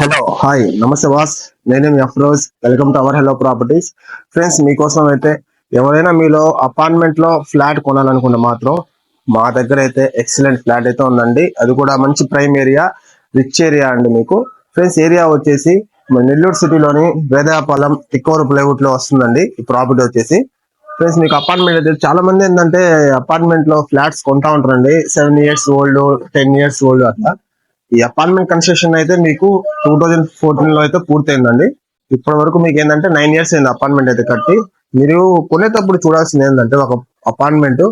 Hello hi నమస్తే boss. నేనే మీ Afroz. Welcome to our hello properties. Friends, మీకోసం అయితే ఎవరైనా మీలో అపార్ట్మెంట్ లో ఫ్లాట్ కొనాలనుకుంటే మాత్రం మా దగ్గర అయితే ఎక్సలెంట్ ఫ్లాట్ అయితే ఉందండి. అది కూడా మంచి ప్రైమ్ ఏరియా, రిచ్ ఏరియా అండి. మీకు ఫ్రెండ్స్, ఏరియా వచ్చేసి మన నెల్లూరు సిటీలోని వేదాయపాలెం తిక్కోరు ప్లైవుడ్ లో వస్తుందండి ఈ ప్రాపర్టీ వచ్చేసి. ఫ్రెండ్స్, మీకు అపార్ట్మెంట్ అయితే చాలా మంది ఏంటంటే అపార్ట్మెంట్ లో ఫ్లాట్స్ కొంటా ఉంటారండి. 7 years ఓల్డ్, 10 years ఓల్డ్ అట్లా. ఈ అపార్ట్మెంట్ కన్స్ట్రక్షన్ అయితే మీకు 2014 లో అయితే పూర్తయిందండి. ఇప్పటి వరకు మీకు ఏంటంటే 9 years అయింది అపార్ట్మెంట్ అయితే కట్టి. మీరు కొనేటప్పుడు చూడాల్సింది ఏంటంటే ఒక అపార్ట్మెంట్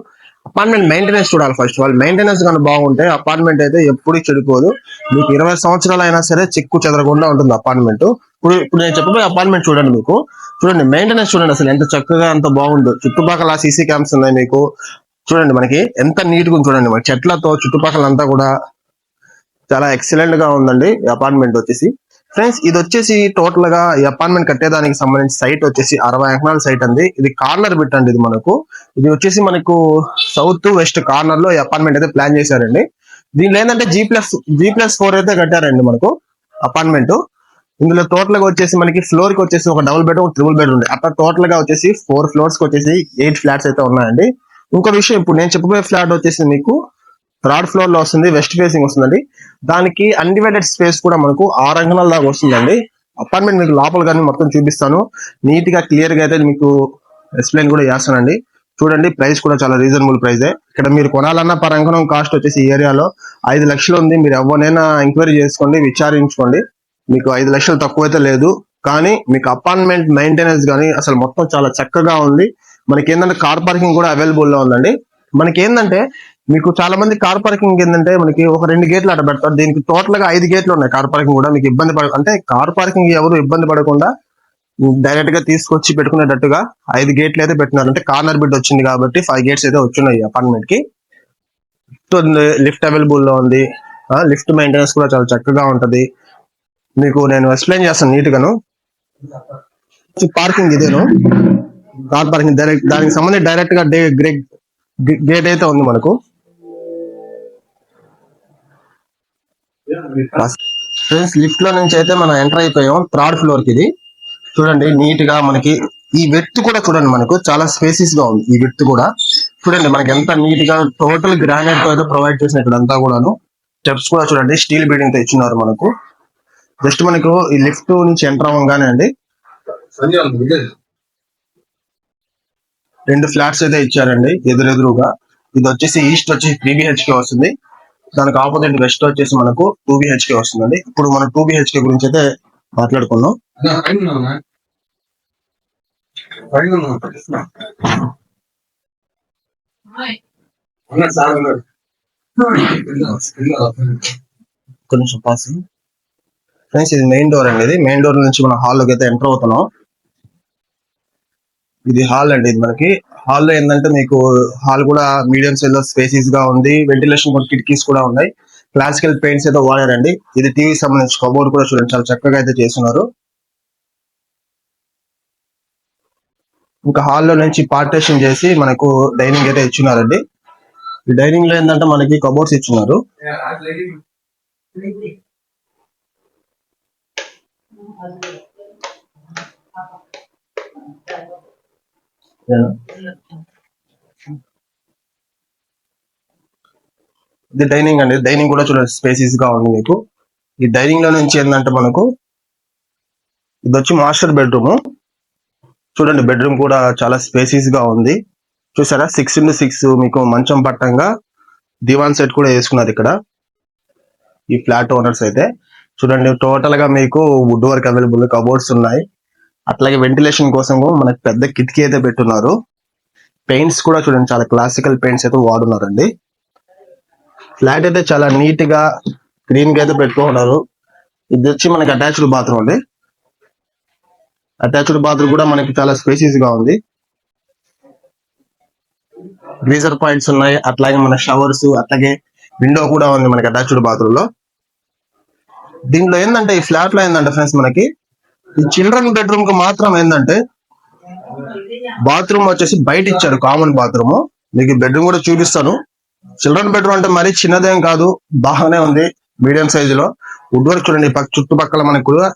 అపార్ట్మెంట్ మెయింటెనెన్స్ చూడాలి. ఫస్ట్ ఆఫ్ ఆల్ మెయింటెనెన్స్ కానీ బాగుంటే అపార్ట్మెంట్ అయితే ఎప్పుడు చెడిపోదు. మీకు 20 సంవత్సరాలు అయినా సరే చెక్కు చెదరకుండా ఉంటుంది అపార్ట్మెంట్. ఇప్పుడు నేను చెప్పబోయే అపార్ట్మెంట్ చూడండి. మీకు చూడండి మెయింటెనెన్స్ చూడండి, అసలు ఎంత చక్కగా ఎంత బాగుందో. చుట్టుపక్కల సీసీ క్యామ్స్ ఉన్నాయి మీకు. చూడండి మనకి ఎంత నీట్ గా చూడండి, మన చెట్లతో చుట్టుపక్కల అంతా కూడా చాలా ఎక్సలెంట్ గా ఉందండి ఈ అపార్ట్మెంట్ వచ్చేసి. ఫ్రెండ్స్, ఇది వచ్చేసి టోటల్ గా ఈ అపార్ట్మెంట్ కట్టేదానికి సంబంధించి సైట్ వచ్చేసి 60 ఎకరాల సైట్ అండి. ఇది కార్నర్ బిట్ అండి. ఇది వచ్చేసి మనకు సౌత్ వెస్ట్ కార్నర్ లో ఈ అపార్ట్మెంట్ అయితే ప్లాన్ చేశారండి. దీనిలో ఏంటంటే G+4 అయితే కట్టారండి మనకు అపార్ట్మెంట్. ఇందులో టోటల్ గా వచ్చేసి మనకి ఫ్లోర్ కి వచ్చేసి ఒక డబుల్ బెడ్, ఒక ట్రిపుల్ బెడ్ ఉంది. అట్లా టోటల్ గా వచ్చేసి 4 floors కి వచ్చేసి 8 flats అయితే ఉన్నాయండి. ఇంకో విషయం, ఇప్పుడు నేను చెప్పబోయే ఫ్లాట్ వచ్చేసి మీకు 3rd floor లో వస్తుంది, వెస్ట్ ఫేసింగ్ వస్తుందండి. దానికి అన్డివైడెడ్ స్పేస్ కూడా మనకు 6 అంకణాల దాకా వస్తుందండి. అపార్ట్మెంట్ మీకు లోపల కానీ మొత్తం చూపిస్తాను, నీట్ గా క్లియర్ గా అయితే మీకు ఎక్స్ప్లెయిన్ కూడా చేస్తానండి. చూడండి, ప్రైస్ కూడా చాలా రీజనబుల్ ప్రైజే. ఇక్కడ మీరు కొనాలన్న పర్ అంకణం కాస్ట్ వచ్చేసి ఈ ఏరియాలో 5 లక్షలు ఉంది. మీరు ఎవరినైనా ఎంక్వైరీ చేసుకోండి, విచారించుకోండి. మీకు 5 లక్షలు తక్కువ అయితే లేదు. కానీ మీకు అపార్ట్మెంట్ మెయింటెనెన్స్ కానీ అసలు మొత్తం చాలా చక్కగా ఉంది. మనకి ఏంటంటే కార్ పార్కింగ్ కూడా అవైలబుల్ లో ఉందండి. మనకి ఏంటంటే మీకు చాలా మంది కార్ పార్కింగ్ ఏంటంటే మనకి ఒక 2 గేట్లు అట్లా పెడతారు. దీనికి టోటల్ గా 5 గేట్లు ఉన్నాయి. కార్ పార్కింగ్ కూడా మీకు ఇబ్బంది అంటే కార్ పార్కింగ్ ఎవరు ఇబ్బంది పడకుండా డైరెక్ట్ గా తీసుకొచ్చి పెట్టుకునేటట్టుగా 5 గేట్లు అయితే పెట్టినారు. అంటే కార్నర్ బిడ్ వచ్చింది కాబట్టి 5 gates అయితే వచ్చున్నాయి అపార్ట్మెంట్ కి. లిఫ్ట్ అవైలబుల్ లో ఉంది. లిఫ్ట్ మెయింటెనెన్స్ కూడా చాలా చక్కగా ఉంటది. మీకు నేను ఎక్స్ప్లెయిన్ చేస్తాను నీట్ గాను. పార్కింగ్ ఇదేను, కార్ పార్కింగ్ దానికి సంబంధించి డైరెక్ట్ గా గేట్ అయితే ఉంది మనకు. ఫ్రెండ్స్, లిఫ్ట్ లో నుంచి అయితే మనం ఎంటర్ అయిపోయాం 3rd floor కి. ఇది చూడండి నీట్ గా మనకి ఈ విడ్త్ కూడా చూడండి, మనకు చాలా స్పేసెస్ గా ఉంది. ఈ విడ్త్ కూడా చూడండి మనకి ఎంత నీట్ గా టోటల్ గ్రానైట్ తో అయితే ప్రొవైడ్ చేసిన ఇక్కడంతా కూడాను. స్టెప్స్ కూడా చూడండి స్టీల్ బిల్డింగ్ తో ఇచ్చినారు మనకు. జస్ట్ మనకు ఈ లిఫ్ట్ నుంచి ఎంటర్ అవ్వగానే అండి 2 ఫ్లాట్స్ అయితే ఇచ్చారండి ఎదురెదురుగా. ఇది వచ్చేసి ఈస్ట్ వచ్చి 3 BHK వస్తుంది. దానికి ఆపోజిట్ వెస్ట్ వచ్చేసి మనకు 2 BHK వస్తుందండి. ఇప్పుడు మనం 2 BHK గురించి అయితే మాట్లాడుకుందాం. కొంచెం పాస్ ఫ్రెండ్స్, ఇది మెయిన్ డోర్ అండి. ఇది మెయిన్ డోర్ నుంచి మనం హాల్లోకి అయితే ఎంటర్ అవుతున్నాం. ఇది హాల్ అండి. ఇది మనకి హాల్లో ఏంటంటే మీకు హాల్ కూడా మీడియం సైజ్ లో స్పేసెస్ గా ఉంది. వెంటిలేషన్ కూడా కిటికీస్ కూడా ఉన్నాయి. క్లాసికల్ పెయింట్స్ అయితే వాడారండి. ఇది టీవీ సంబంధించి కబోర్డ్ కూడా చూడండి చాలా చక్కగా అయితే చేస్తున్నారు. ఇంకా హాల్లో నుంచి పార్టేషన్ చేసి మనకు డైనింగ్ అయితే ఇచ్చున్నారండి. ఈ డైనింగ్ లో ఏంటంటే మనకి కబోర్డ్స్ ఇచ్చున్నారు. ఇది డైనింగ్ అండి. డైనింగ్ కూడా చూడండి స్పేసెస్ గా ఉంది మీకు. ఈ డైనింగ్ లో నుంచి ఏంటంటే మనకు ఇది వచ్చి మాస్టర్ బెడ్రూమ్. చూడండి బెడ్రూమ్ కూడా చాలా స్పేసెస్ గా ఉంది. చూసారా 6x6 మీకు మంచం పట్టంగా దివాన్ సెట్ కూడా వేసుకున్నారు ఇక్కడ ఈ ఫ్లాట్ ఓనర్స్ అయితే. చూడండి టోటల్ గా మీకు వుడ్ వర్క్ అవైలబుల్, కబోర్డ్స్ ఉన్నాయి. అట్లాగే వెంటిలేషన్ కోసం మనకి పెద్ద కిటికీ అయితే పెట్టున్నారు. పెయింట్స్ కూడా చూడండి చాలా క్లాసికల్ పెయింట్స్ అయితే వాడున్నారండి. ఫ్లాట్ అయితే చాలా నీట్ గా గ్రీన్ గా అయితే పెట్టుకున్నారు. ఇది వచ్చి మనకి అటాచ్డ్ బాత్రూమ్ అండి. అటాచ్డ్ బాత్రూమ్ కూడా మనకి చాలా స్పేసెస్ గా ఉంది. గ్రీజర్ పాయింట్స్ ఉన్నాయి. అట్లాగే మన షవర్స్, అట్లాగే విండో కూడా ఉంది మనకి అటాచ్డ్ బాత్రూమ్ లో. దీంట్లో ఏంటంటే ఈ ఫ్లాట్ లో ఏంటంటే ఫ్రెండ్స్ మనకి ఈ చిల్డ్రన్ బెడ్రూమ్ కి మాత్రం ఏంటంటే బాత్రూమ్ వచ్చేసి బయట ఇచ్చారు, కామన్ బాత్రూమ్. మీకు బెడ్రూమ్ కూడా చూపిస్తాను. చిల్డ్రన్ బెడ్రూమ్ అంటే మరీ చిన్నదేం కాదు, బాగానే ఉంది, మీడియం సైజు లో. వుడ్ వర్క్ చూడండి, చుట్టుపక్కల మనకు కూడా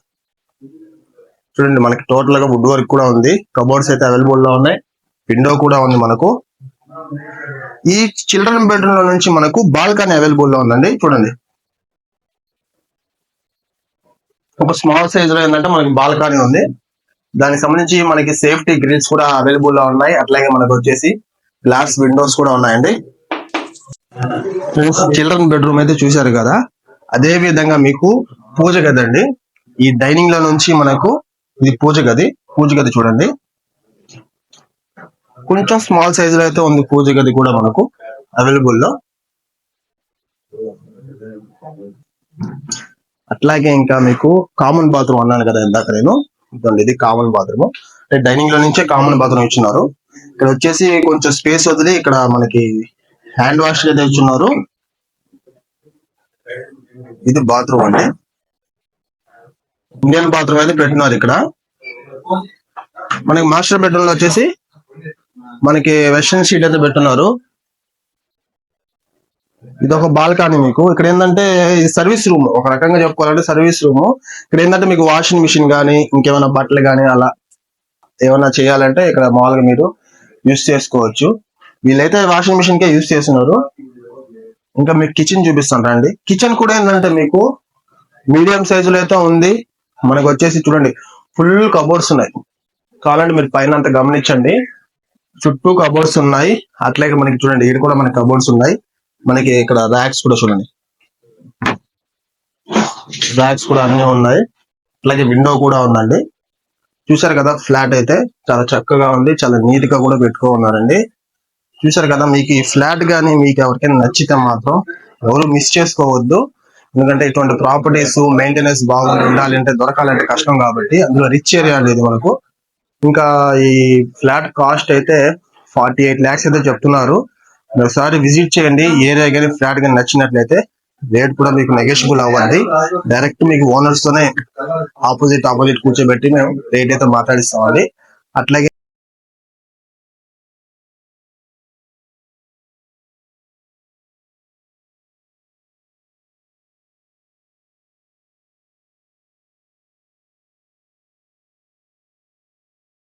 చూడండి, మనకి టోటల్ గా వుడ్ వర్క్ కూడా ఉంది. కబోర్డ్స్ అయితే అవైలబుల్ లో ఉన్నాయి, విండో కూడా ఉంది మనకు. ఈ చిల్డ్రన్ బెడ్రూమ్ లో నుంచి మనకు బాల్కనీ అవైలబుల్ లో ఉందండి. చూడండి, ఒక స్మాల్ సైజ్ లో ఏంటంటే మనకి బాల్కనీ ఉంది. దానికి సంబంధించి మనకి సేఫ్టీ గ్రిల్స్ కూడా అవైలబుల్ లో ఉన్నాయి. అట్లాగే మనకు వచ్చేసి గ్లాస్ విండోస్ కూడా ఉన్నాయండి. చిల్డ్రన్ బెడ్రూమ్ అయితే చూశారు కదా, అదే విధంగా మీకు పూజ గది అండి. ఈ డైనింగ్ లో నుంచి మనకు ఇది పూజ గది చూడండి, కొంచెం స్మాల్ సైజ్ లో అయితే ఉంది పూజ గది కూడా మనకు అవైలబుల్ లో. అట్లాగే ఇంకా మీకు కామన్ బాత్రూమ్ అన్నాను కదా ఇందాక నేను, ఇది కామన్ బాత్రూమ్. డైనింగ్ లో నుంచే కామన్ బాత్రూమ్ ఇచ్చున్నారు. ఇక్కడ వచ్చేసి కొంచెం స్పేస్ వదిలి ఇక్కడ మనకి హ్యాండ్ వాష్ అయితే ఇచ్చున్నారు. ఇది బాత్రూమ్ అండి, ఇండియన్ బాత్రూమ్ అయితే పెట్టినారు ఇక్కడ. మనకి మాస్టర్ బెడ్రూమ్ లో వచ్చేసి మనకి వెస్టర్న్ షీట్ అయితే పెట్టున్నారు. ఇది ఒక బాల్కనీ. మీకు ఇక్కడ ఏంటంటే ఇది సర్వీస్ రూమ్, ఒక రకంగా చెప్పుకోవాలంటే సర్వీస్ రూమ్. ఇక్కడ ఏంటంటే మీకు వాషింగ్ మిషన్ కానీ ఇంకేమైనా బట్టలు కానీ అలా ఏమైనా చేయాలంటే ఇక్కడ మామూలుగా మీరు యూస్ చేసుకోవచ్చు. వీళ్ళైతే వాషింగ్ మిషన్ కే యూస్ చేస్తున్నారు. ఇంకా మీకు కిచెన్ చూపిస్తాను రండి. కిచెన్ కూడా ఏంటంటే మీకు మీడియం సైజులో అయితే ఉంది. మనకు వచ్చేసి చూడండి ఫుల్ కబోర్డ్స్ ఉన్నాయి. కావాలంటే మీరు పైన అంతా గమనించండి, చుట్టూ కబోర్డ్స్ ఉన్నాయి. అట్లాగే మనకి చూడండి ఇక్కడ కూడా మనకి కబోర్డ్స్ ఉన్నాయి. మనకి ఇక్కడ ర్యాక్స్ కూడా చూడండి, ర్యాక్స్ కూడా అన్ని ఉన్నాయి. అట్లాగే విండో కూడా ఉందండి. చూసారు కదా, ఫ్లాట్ అయితే చాలా చక్కగా ఉంది, చాలా నీట్ గా కూడా పెట్టుకోన్నారండి. చూసారు కదా, మీకు ఈ ఫ్లాట్ గానీ మీకు ఎవరికైనా నచ్చితే మాత్రం ఎవరు మిస్ చేసుకోవద్దు. ఎందుకంటే ఇటువంటి ప్రాపర్టీస్ మెయింటెనెన్స్ బాగుండి ఉండాలి అంటే దొరకాలంటే కష్టం కాబట్టి, అందులో రిచ్ ఏరియా అనేది మనకు. ఇంకా ఈ ఫ్లాట్ కాస్ట్ అయితే 48 lakhs అయితే చెప్తున్నారు. ఒకసారి విజిట్ చేయండి. ఏరియా కానీ ఫ్లాట్ కానీ నచ్చినట్లయితే రేట్ కూడా మీకు నెగోషియబుల్ అవ్వండి. డైరెక్ట్ మీకు ఓనర్స్ తోనే ఆపోజిట్ కూర్చోబెట్టి మేము రేట్ అయితే మాట్లాడిస్తామండి. అట్లాగే